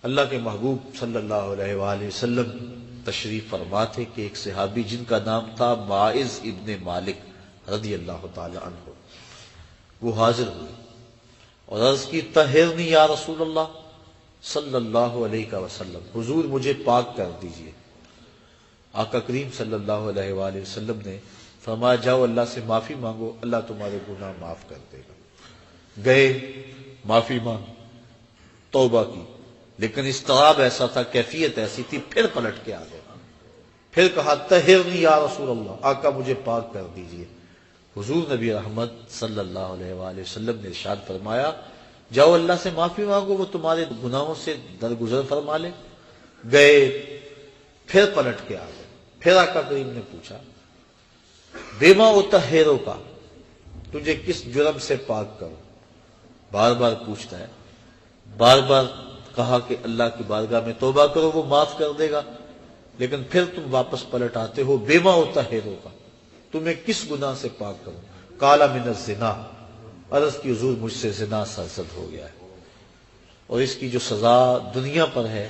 اللہ کے محبوب صلی اللہ علیہ وآلہ وسلم تشریف فرما تھے کہ ایک صحابی جن کا نام تھا ماعز ابن مالک رضی اللہ تعالی عنہ، وہ حاضر ہوئے اور عرض کی طہرنی یا رسول اللہ صلی اللہ علیہ وسلم، حضور مجھے پاک کر دیجئے۔ آقا کریم صلی اللہ علیہ وآلہ وسلم نے فرمایا جاؤ اللہ سے معافی مانگو، اللہ تمہارے گناہ معاف کر دے گا۔ گئے، معافی مانگ، توبہ کی، لیکن اضطراب ایسا تھا، کیفیت ایسی تھی، پھر پلٹ کے آ گئے، پھر کہا طہرنی یا رسول اللہ، آقا مجھے پاک کر دیجئے۔ حضور نبی رحمت صلی اللہ علیہ وآلہ وسلم نے ارشاد فرمایا جاؤ اللہ سے معافی مانگو، وہ تمہارے گناہوں سے درگزر فرما لے۔ گئے، پھر پلٹ کے آ گئے، پھر آقا کریم نے پوچھا بیما اطہرو کا، تجھے کس جرم سے پاک کروں؟ بار بار پوچھتا ہے، بار بار کہا کہ اللہ کی بارگاہ میں توبہ کرو وہ معاف کر دے گا، لیکن پھر تم واپس پلٹ آتے ہو بیما اطہرو کا، تمہیں کس گناہ سے پاک کروں؟ قال من الزنا، عرض کی حضور مجھ سے زنا سرزد ہو گیا ہے، اور اس کی جو سزا دنیا پر ہے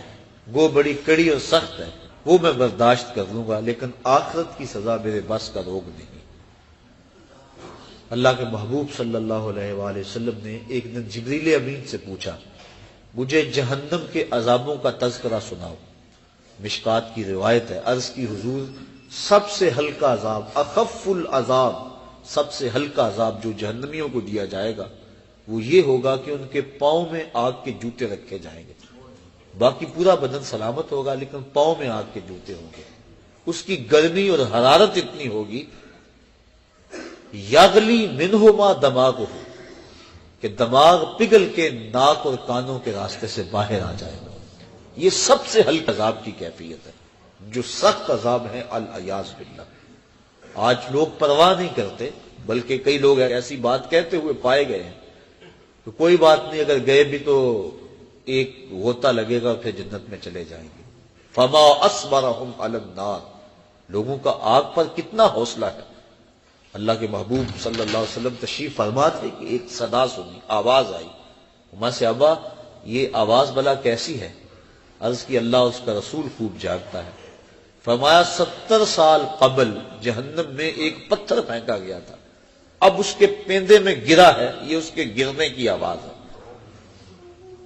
وہ بڑی کڑی اور سخت ہے، وہ میں برداشت کر لوں گا، لیکن آخرت کی سزا میرے بس کا روگ نہیں۔ اللہ کے محبوب صلی اللہ علیہ وآلہ وسلم نے ایک دن جبریل امین سے پوچھا مجھے جہنم کے عذابوں کا تذکرہ سناؤ۔ مشکات کی روایت ہے، عرض کی حضور سب سے ہلکا عذاب، اخف العذاب، سب سے ہلکا عذاب جو جہنمیوں کو دیا جائے گا وہ یہ ہوگا کہ ان کے پاؤں میں آگ کے جوتے رکھے جائیں گے، باقی پورا بدن سلامت ہوگا لیکن پاؤں میں آگ کے جوتے ہوں گے، اس کی گرمی اور حرارت اتنی ہوگی یغلی منہما دماغہ، کہ دماغ پگھل کے ناک اور کانوں کے راستے سے باہر آ جائے گا۔ یہ سب سے ہلکے عذاب کی کیفیت ہے۔ جو سخت عذاب ہے العیاذ باللہ، آج لوگ پرواہ نہیں کرتے، بلکہ کئی لوگ ایسی بات کہتے ہوئے پائے گئے ہیں تو کوئی بات نہیں، اگر گئے بھی تو ایک غوطہ لگے گا پھر جنت میں چلے جائیں گے۔ فما اصبرہم علی النار، لوگوں کا آگ پر کتنا حوصلہ ہے۔ اللہ کے محبوب صلی اللہ علیہ وسلم تشریف فرما تھے کہ ایک صدا سنی، آواز آئی، وہاں سے ابا یہ آواز بلا کیسی ہے؟ عرض کی اللہ اس کا رسول خوب جانتا ہے۔ فرمایا 70 سال قبل جہنم میں ایک پتھر پھینکا گیا تھا، اب اس کے پیندے میں گرا ہے، یہ اس کے گرنے کی آواز ہے۔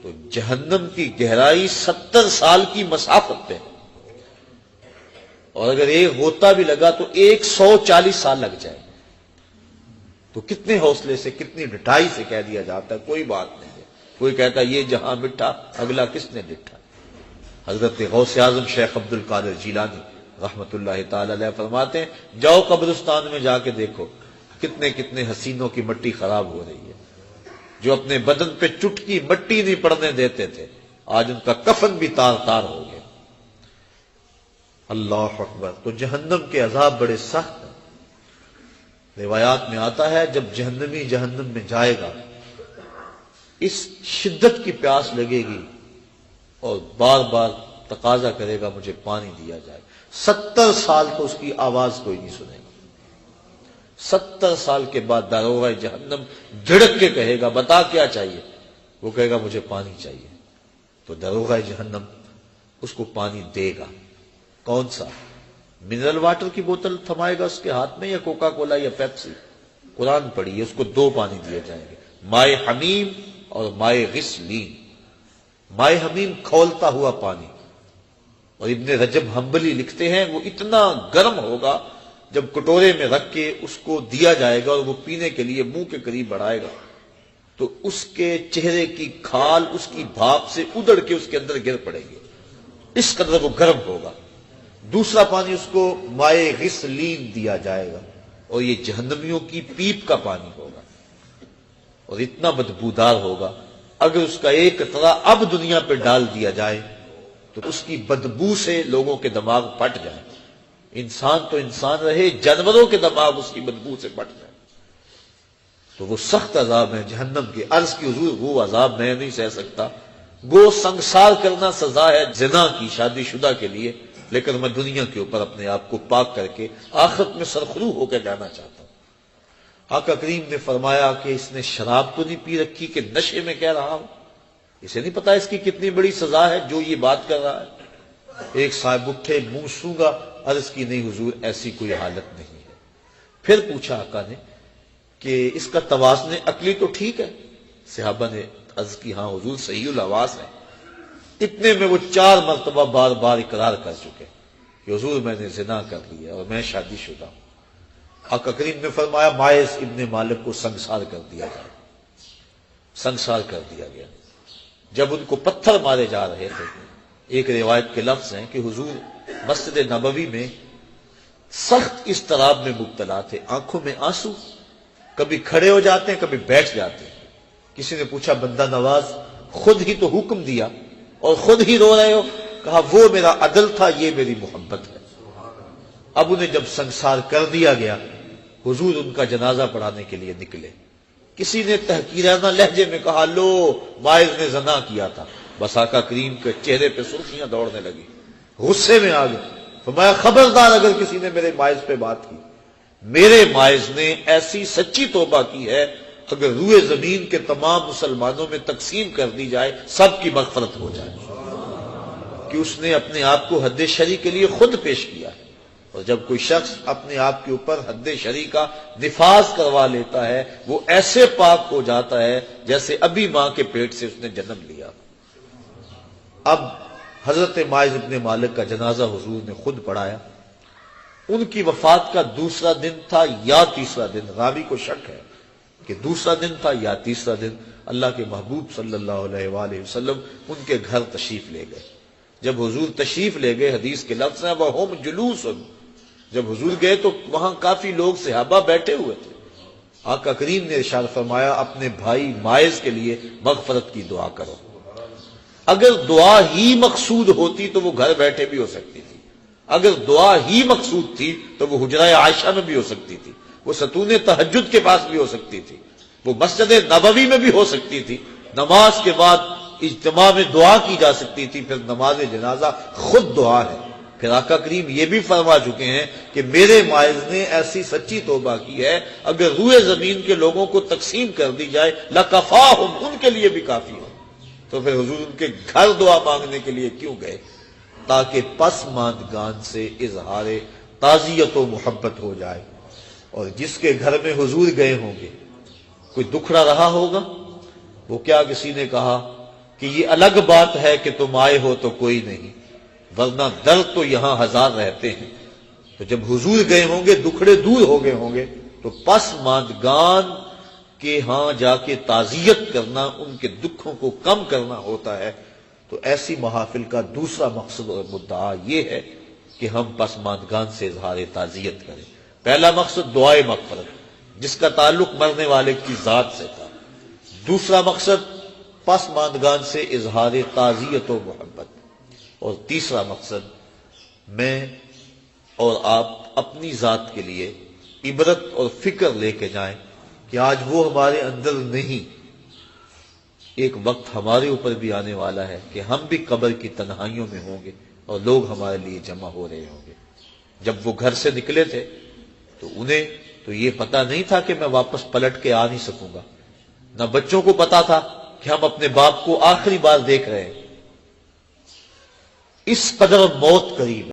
تو جہنم کی گہرائی 70 سال کی مسافت پہ، اور اگر ایک غوطہ بھی لگا تو 140 سال لگ جائے، تو کتنے حوصلے سے، کتنی ڈٹائی سے کہہ دیا جاتا ہے کوئی بات نہیں ہے۔ کوئی کہتا ہے یہ جہاں مٹھا اگلا کس نے ڈٹھا۔ حضرت غوث اعظم شیخ عبد القادر جیلانی رحمت اللہ تعالی علیہ فرماتے ہیں جاؤ قبرستان میں جا کے دیکھو کتنے کتنے حسینوں کی مٹی خراب ہو رہی ہے، جو اپنے بدن پہ چٹکی مٹی نہیں پڑنے دیتے تھے، آج ان کا کفن بھی تار تار ہو گیا۔ اللہ اکبر۔ تو جہنم کے عذاب بڑے سخت ہیں۔ روایات میں آتا ہے جب جہنمی جہنم میں جائے گا اس شدت کی پیاس لگے گی اور بار بار تقاضا کرے گا مجھے پانی دیا جائے، 70 سال تو اس کی آواز کوئی نہیں سنے گا۔ 70 سال کے بعد داروغہ جہنم دھڑک کے کہے گا بتا کیا چاہیے؟ وہ کہے گا مجھے پانی چاہیے، تو داروغہ جہنم اس کو پانی دے گا۔ کون سا؟ منرل واٹر کی بوتل تھمائے گا اس کے ہاتھ میں، یا کوکا کولا یا پیپسی؟ قرآن پڑھیے، اس کو 2 پانی دیے جائیں گے، مائے حمیم اور مائے غسلین۔ مائے حمیم کھولتا ہوا پانی، اور ابن رجب حنبلی لکھتے ہیں وہ اتنا گرم ہوگا جب کٹورے میں رکھ کے اس کو دیا جائے گا اور وہ پینے کے لیے منہ کے قریب بڑھائے گا تو اس کے چہرے کی کھال اس کی بھاپ سے ادڑ کے اس کے اندر گر پڑے گی، اس قدر وہ گرم ہوگا۔ دوسرا پانی اس کو مائے غسلین دیا جائے گا، اور یہ جہنمیوں کی پیپ کا پانی ہوگا، اور اتنا بدبودار ہوگا اگر اس کا ایک قطرہ اب دنیا پہ ڈال دیا جائے تو اس کی بدبو سے لوگوں کے دماغ پھٹ جائیں۔ انسان تو انسان رہے، جانوروں کے دماغ اس کی بدبو سے پھٹ جائیں۔ تو وہ سخت عذاب ہے جہنم کے۔ عرض کی حضور وہ عذاب میں نہیں سہ سکتا، وہ سنگسار کرنا سزا ہے زنا کی شادی شدہ کے لیے، لیکن میں دنیا کے اوپر اپنے آپ کو پاک کر کے آخرت میں سرخرو ہو کے جانا چاہتا ہوں۔ آقا کریم نے فرمایا کہ اس نے شراب تو نہیں پی رکھی کہ نشے میں کہہ رہا ہوں؟ اسے نہیں پتا اس کی کتنی بڑی سزا ہے جو یہ بات کر رہا ہے۔ ایک صاحب اٹھے، منہ سونگا، عرض کی نہیں حضور ایسی کوئی حالت نہیں ہے۔ پھر پوچھا آقا نے کہ اس کا توازن عقلی تو ٹھیک ہے؟ صحابہ نے عرض کی ہاں حضور صحیح الحواس ہے۔ اتنے میں وہ 4 مرتبہ بار بار اقرار کر چکے کہ حضور میں نے زنا کر لیا اور میں شادی شدہ ہوں۔ آقا کریم نے فرمایا ماعز ابن مالک کو سنگسار کر دیا جائے۔ سنگسار کر دیا گیا۔ جب ان کو پتھر مارے جا رہے تھے، ایک روایت کے لفظ ہیں کہ حضور مسجد نبوی میں سخت اضطراب میں مبتلا تھے، آنکھوں میں آنسو، کبھی کھڑے ہو جاتے ہیں کبھی بیٹھ جاتے ہیں۔ کسی نے پوچھا بندہ نواز خود ہی تو حکم دیا اور خود ہی رو رہے ہو؟ کہا وہ میرا عدل تھا، یہ میری محبت ہے۔ اب انہیں جب سنگسار کر دیا گیا، حضور ان کا جنازہ پڑھانے کے لیے نکلے۔ کسی نے تحقیرانہ لہجے میں کہا لو ماعز نے زنا کیا تھا۔ بس آقا کریم کے چہرے پہ سرخیاں دوڑنے لگی، غصے میں آ گئے۔ فرمایا خبردار اگر کسی نے میرے ماعز پہ بات کی، میرے ماعز نے ایسی سچی توبہ کی ہے اگر روئے زمین کے تمام مسلمانوں میں تقسیم کر دی جائے سب کی مغفرت ہو جائے، کہ اس نے اپنے آپ کو حد شرع کے لیے خود پیش کیا ہے۔ اور جب کوئی شخص اپنے آپ کے اوپر حد شرع کا نفاذ کروا لیتا ہے وہ ایسے پاک ہو جاتا ہے جیسے ابھی ماں کے پیٹ سے اس نے جنم لیا۔ اب حضرت ماعز ابن مالک کا جنازہ حضور نے خود پڑھایا۔ ان کی وفات کا دوسرا دن تھا یا تیسرا دن، راوی کو شک ہے کہ دوسرا دن تھا یا تیسرا دن۔ اللہ کے محبوب صلی اللہ علیہ وآلہ وسلم ان کے گھر تشریف لے گئے۔ جب حضور تشریف لے گئے، حدیث کے لفظ ہیں وَهُمْ جُلُوسٌ، جب حضور گئے تو وہاں کافی لوگ صحابہ بیٹھے ہوئے تھے۔ آقا کریم نے ارشاد فرمایا اپنے بھائی ماعز کے لیے مغفرت کی دعا کرو۔ اگر دعا ہی مقصود ہوتی تو وہ گھر بیٹھے بھی ہو سکتی تھی، اگر دعا ہی مقصود تھی تو وہ حجرہ عائشہ میں بھی ہو سکتی تھی، وہ ستون تہجد کے پاس بھی ہو سکتی تھی، وہ مسجد نبوی میں بھی ہو سکتی تھی۔ نماز کے بعد اجتماع میں دعا کی جا سکتی تھی، پھر نماز جنازہ خود دعا ہے۔ پھر آقا کریم یہ بھی فرما چکے ہیں کہ میرے ماعز نے ایسی سچی توبہ کی ہے اگر روئے زمین کے لوگوں کو تقسیم کر دی جائے لَكَفَاهُمْ، ان کے لیے بھی کافی ہے۔ تو پھر حضور ان کے گھر دعا مانگنے کے لیے کیوں گئے؟ تاکہ پسماندگان سے اظہار تعزیت و محبت ہو جائے۔ اور جس کے گھر میں حضور گئے ہوں گے کوئی دکھڑا رہا ہوگا، وہ کیا کسی نے کہا کہ یہ الگ بات ہے کہ تم آئے ہو تو کوئی نہیں، ورنہ درد تو یہاں 1000 رہتے ہیں۔ تو جب حضور گئے ہوں گے دکھڑے دور ہو گئے ہوں گے تو پسماندگان کہ ہاں جا کے تعزیت کرنا، ان کے دکھوں کو کم کرنا ہوتا ہے۔ تو ایسی محافل کا دوسرا مقصد اور مدعا یہ ہے کہ ہم پسماندگان سے اظہار تعزیت کریں۔ پہلا مقصد دعائے مغفرت جس کا تعلق مرنے والے کی ذات سے تھا، دوسرا مقصد پسماندگان سے اظہار تعزیت و محبت، اور تیسرا مقصد میں اور آپ اپنی ذات کے لیے عبرت اور فکر لے کے جائیں کہ آج وہ ہمارے اندر نہیں، ایک وقت ہمارے اوپر بھی آنے والا ہے کہ ہم بھی قبر کی تنہائیوں میں ہوں گے اور لوگ ہمارے لیے جمع ہو رہے ہوں گے۔ جب وہ گھر سے نکلے تھے تو انہیں تو یہ پتا نہیں تھا کہ میں واپس پلٹ کے آ نہیں سکوں گا، نہ بچوں کو پتا تھا کہ ہم اپنے باپ کو آخری بار دیکھ رہے ہیں۔ اس قدر موت قریب